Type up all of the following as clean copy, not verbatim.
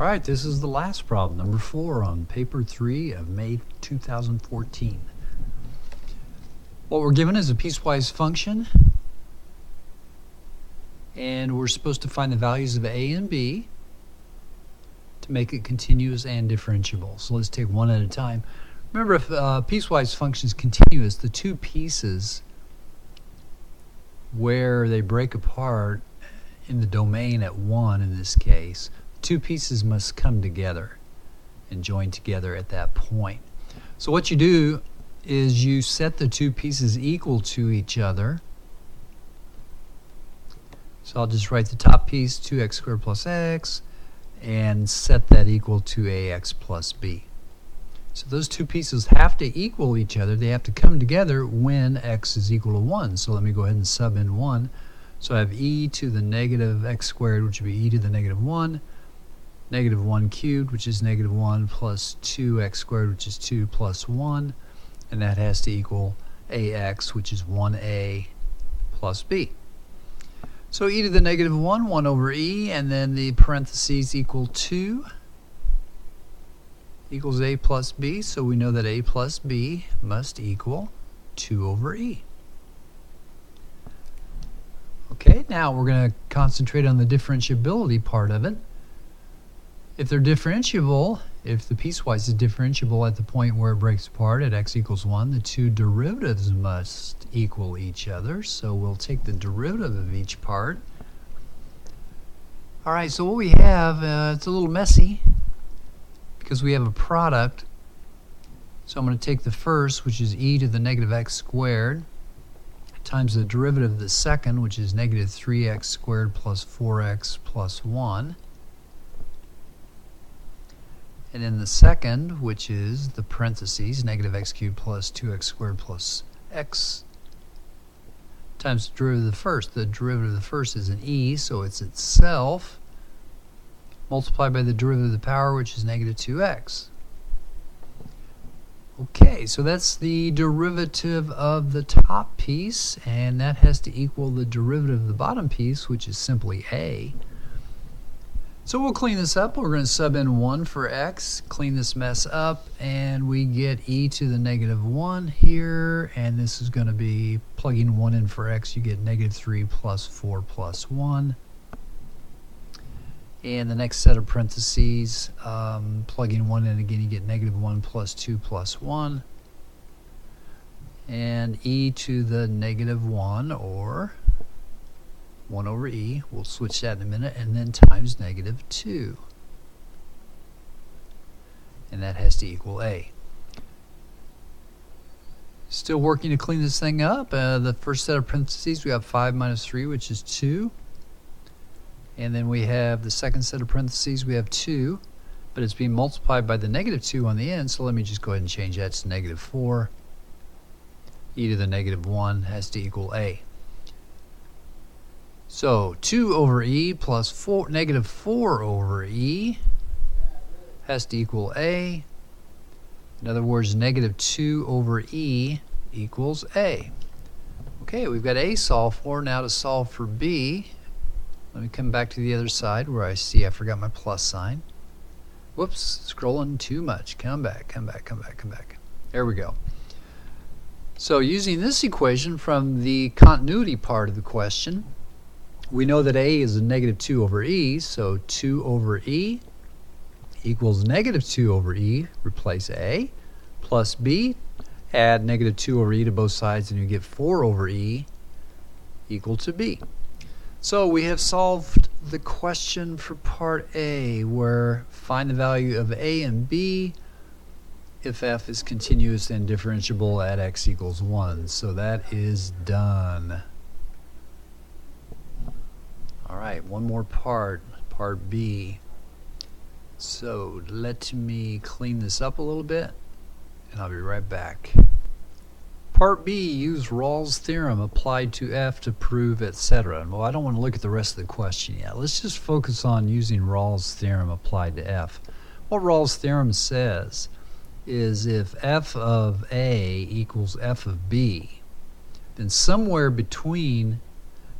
All right, this is the last problem, number 4 on paper 3 of May 2014. What we're given is a piecewise function, and we're supposed to find the values of a and b to make it continuous and differentiable. So let's take one at a time. Remember, if a piecewise function is continuous, the two pieces where they break apart in the domain at 1 in this case, two pieces must come together and join together at that point. So what you do is you set the two pieces equal to each other. So I'll just write the top piece 2x squared plus x and set that equal to ax plus b. So those two pieces have to equal each other. They have to come together when x is equal to 1. So let me go ahead and sub in 1. So I have e to the negative x squared, which would be e to the negative 1, negative 1 cubed, which is negative 1, plus 2x squared, which is 2 plus 1, and that has to equal ax, which is 1a plus b. So e to the negative 1, 1 over e, and then the parentheses equal 2 equals a plus b, so we know that a plus b must equal 2 over e. Okay, now we're going to concentrate on the differentiability part of it. If they're differentiable, if the piecewise is differentiable at the point where it breaks apart at x equals 1, the two derivatives must equal each other. So we'll take the derivative of each part. All right, so what we have, it's a little messy because we have a product. So I'm going to take the first, which is e to the negative x squared, times the derivative of the second, which is negative 3x squared plus 4x plus 1. And then the second, which is the parentheses, negative x cubed plus 2x squared plus x, times the derivative of the first. The derivative of the first is an e, so it's itself, multiplied by the derivative of the power, which is negative 2x. Okay, so that's the derivative of the top piece, and that has to equal the derivative of the bottom piece, which is simply a. So we'll clean this up. We're going to sub in 1 for x, clean this mess up, and we get e to the negative 1 here, and this is going to be plugging 1 in for x. You get negative 3 plus 4 plus 1. And the next set of parentheses, plugging 1 in again, you get negative 1 plus 2 plus 1. And e to the negative 1, or 1 over e, we'll switch that in a minute, and then times negative 2. And that has to equal a. Still working to clean this thing up. The first set of parentheses, we have 5 minus 3, which is 2. And then we have the second set of parentheses, we have 2, but it's being multiplied by the negative 2 on the end, so let me just go ahead and change that to negative 4. E to the negative 1 has to equal a. So 2 over e plus negative 4 over e has to equal a. In other words, negative 2 over e equals a. Okay, we've got a solved for. Now to solve for b, let me come back to the other side where I see I forgot my plus sign. Whoops, scrolling too much. Come back, come back, come back, come back. There we go. So using this equation from the continuity part of the question, we know that a is a negative 2 over e, so 2 over e equals negative 2 over e, replace a, plus b, add negative 2 over e to both sides, and you get 4 over e equal to b. So we have solved the question for part A, where find the value of a and b if f is continuous and differentiable at x equals 1. So that is done. All right, one more part, part B. So let me clean this up a little bit, and I'll be right back. Part B, use Rawls' theorem applied to f to prove, etc. Well, I don't want to look at the rest of the question yet. Let's just focus on using Rawls' theorem applied to f. What Rawls' theorem says is if f of a equals f of b, then somewhere between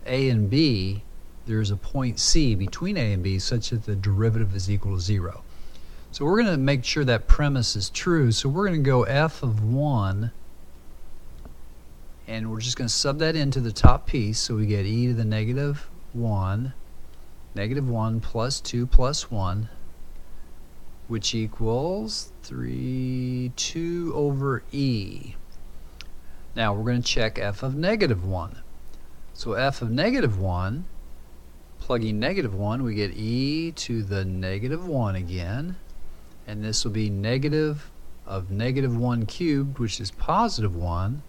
a and b there's a point C between A and B such that the derivative is equal to 0. So we're going to make sure that premise is true. So we're going to go f of 1, and we're just going to sub that into the top piece. So we get e to the negative 1 plus 2 plus 1, which equals 2 over e. Now we're going to check f of negative 1. So f of negative 1, plugging negative 1, we get e to the negative 1 again. And this will be negative of negative 1 cubed, which is positive 1,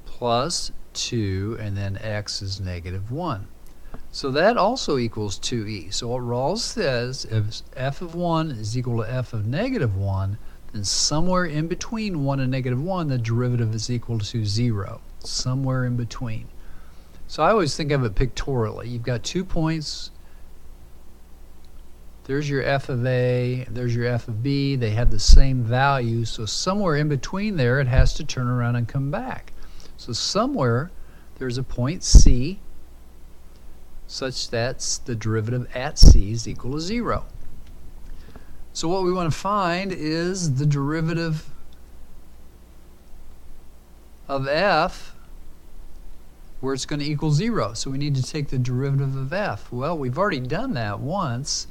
plus 2, and then x is negative 1. So that also equals 2e. So what Rawls says, if f of 1 is equal to f of negative 1, then somewhere in between 1 and negative 1, the derivative is equal to 0. Somewhere in between. So I always think of it pictorially. You've got 2 points. There's your f of a, there's your f of b. They have the same value, so somewhere in between there it has to turn around and come back. So somewhere there's a point C such that the derivative at C is equal to 0. So what we want to find is the derivative of f where it's going to equal 0. So we need to take the derivative of f. Well, we've already done that once.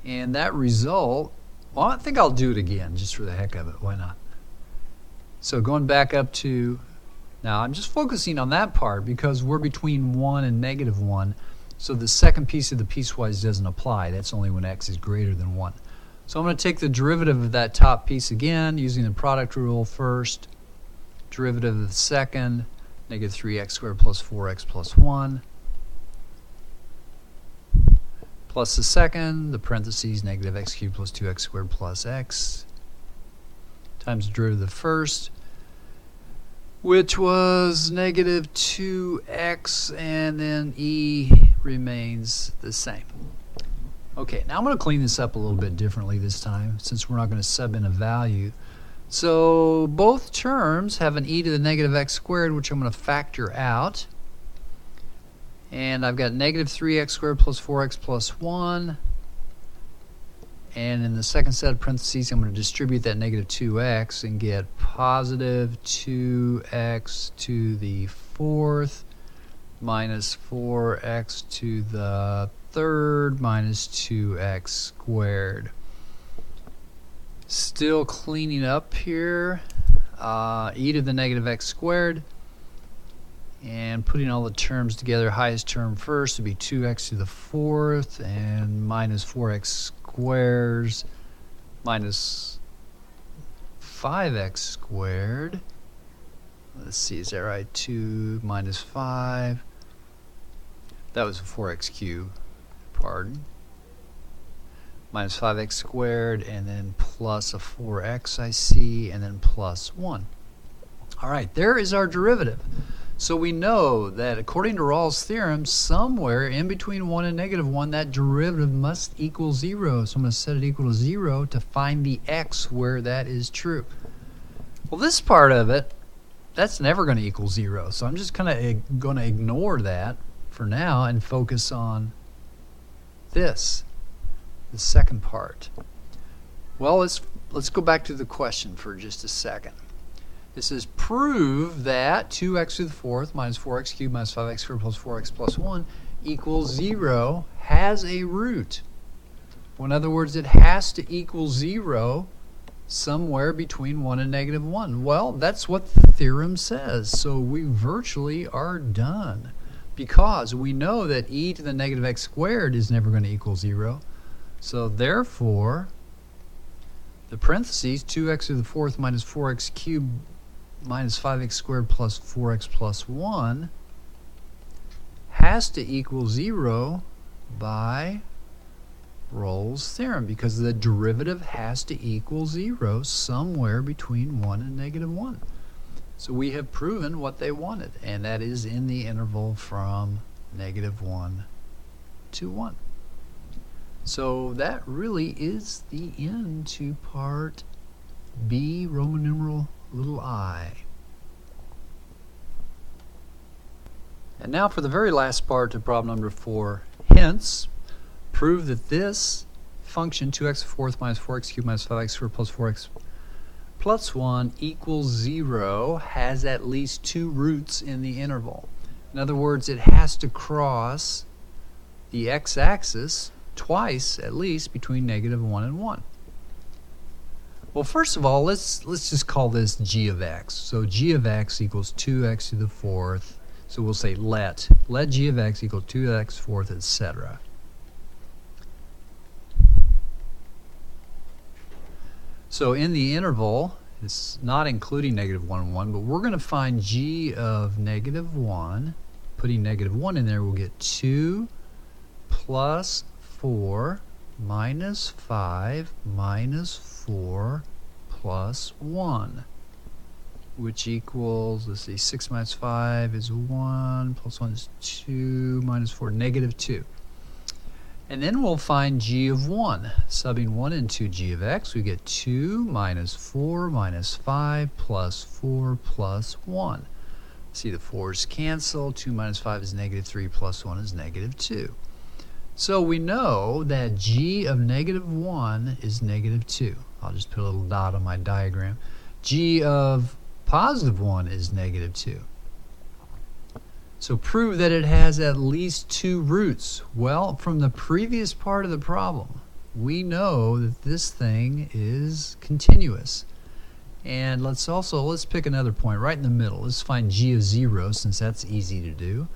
And that result, well, I think I'll do it again just for the heck of it. Why not? So going back up to, now I'm just focusing on that part because we're between 1 and negative 1. So the second piece of the piecewise doesn't apply. That's only when x is greater than 1. So I'm going to take the derivative of that top piece again using the product rule first. Derivative of the second, negative 3x squared plus 4x plus 1. Plus the second, the parentheses, negative x cubed plus 2x squared plus x, times the derivative of the first, which was negative 2x, and then e remains the same. Okay, now I'm going to clean this up a little bit differently this time, since we're not going to sub in a value. So both terms have an e to the negative x squared, which I'm going to factor out. And I've got negative 3x squared plus 4x plus 1. And in the second set of parentheses, I'm going to distribute that negative 2x and get positive 2x to the fourth minus 4x to the third minus 2x squared. Still cleaning up here. E to the negative x squared. And putting all the terms together, highest term first would be 2x to the fourth and minus 4x squares minus 5x squared. Let's see, is that right? 2 minus 5. That was a 4x cubed, pardon. Minus 5x squared, and then plus a 4x I see, and then plus 1. All right, there is our derivative. So we know that according to Rawls' theorem, somewhere in between 1 and negative 1, that derivative must equal 0. So I'm going to set it equal to 0 to find the x where that is true. Well, this part of it, that's never going to equal 0. So I'm just kind of going to ignore that for now and focus on this, the second part. Well, let's go back to the question for just a second. It says prove that 2x to the fourth minus 4x cubed minus 5x squared plus 4x plus 1 equals 0 has a root. Well, in other words, it has to equal 0 somewhere between 1 and negative 1. Well, that's what the theorem says. So we virtually are done because we know that e to the negative x squared is never going to equal 0. So therefore, the parentheses 2x to the fourth minus 4x cubed minus 5x squared plus 4x plus 1 has to equal 0 by Rawls' theorem because the derivative has to equal 0 somewhere between 1 and negative 1. So we have proven what they wanted, and that is in the interval from negative 1 to 1. So that really is the end to part B, Roman numeral little I. And now for the very last part of problem number 4. Hence, prove that this function 2x to the fourth minus 4x cubed minus 5x squared plus 4x plus 1 equals 0 has at least 2 roots in the interval. In other words, it has to cross the x-axis twice at least between -1 and 1. Well, first of all, let's just call this g of x. So g of x equals 2x to the fourth. So we'll say let g of x equal 2x fourth, etc. So in the interval, it's not including -1 and 1, but we're going to find g of -1. Putting -1 in there, we'll get 2 plus 4 minus 5 minus 4 plus 1, which equals, let's see, 6 minus 5 is 1, plus 1 is 2, minus 4, -2. And then we'll find g of 1. Subbing 1 into g of x, we get 2 minus 4 minus 5 plus 4 plus 1. See, the 4's cancel. 2 minus 5 is -3 plus 1 is -2. So we know that g of -1 is -2. I'll just put a little dot on my diagram. G of +1 is -2. So prove that it has at least 2 roots. Well, from the previous part of the problem, we know that this thing is continuous. And let's pick another point right in the middle. Let's find g of 0, since that's easy to do.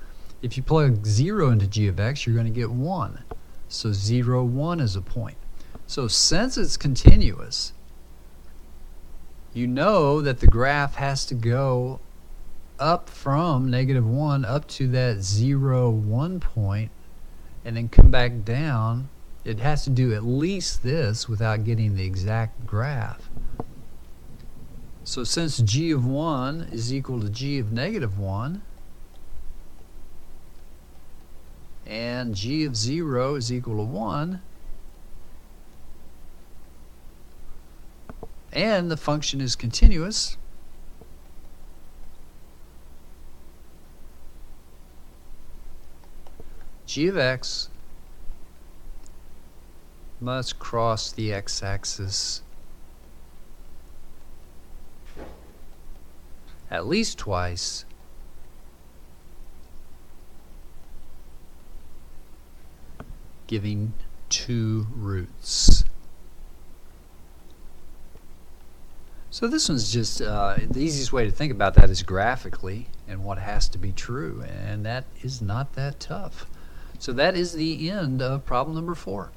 If you plug 0 into g of x, you're going to get 1. So 0, 1 is a point. So since it's continuous, you know that the graph has to go up from -1 up to that 0, 1 point, and then come back down. It has to do at least this without getting the exact graph. So since g of 1 is equal to g of -1, and g of 0 is equal to 1, and the function is continuous, g of x must cross the x-axis at least twice giving 2 roots. So this one's just the easiest way to think about that is graphically and what has to be true, and that is not that tough. So that is the end of problem number 4.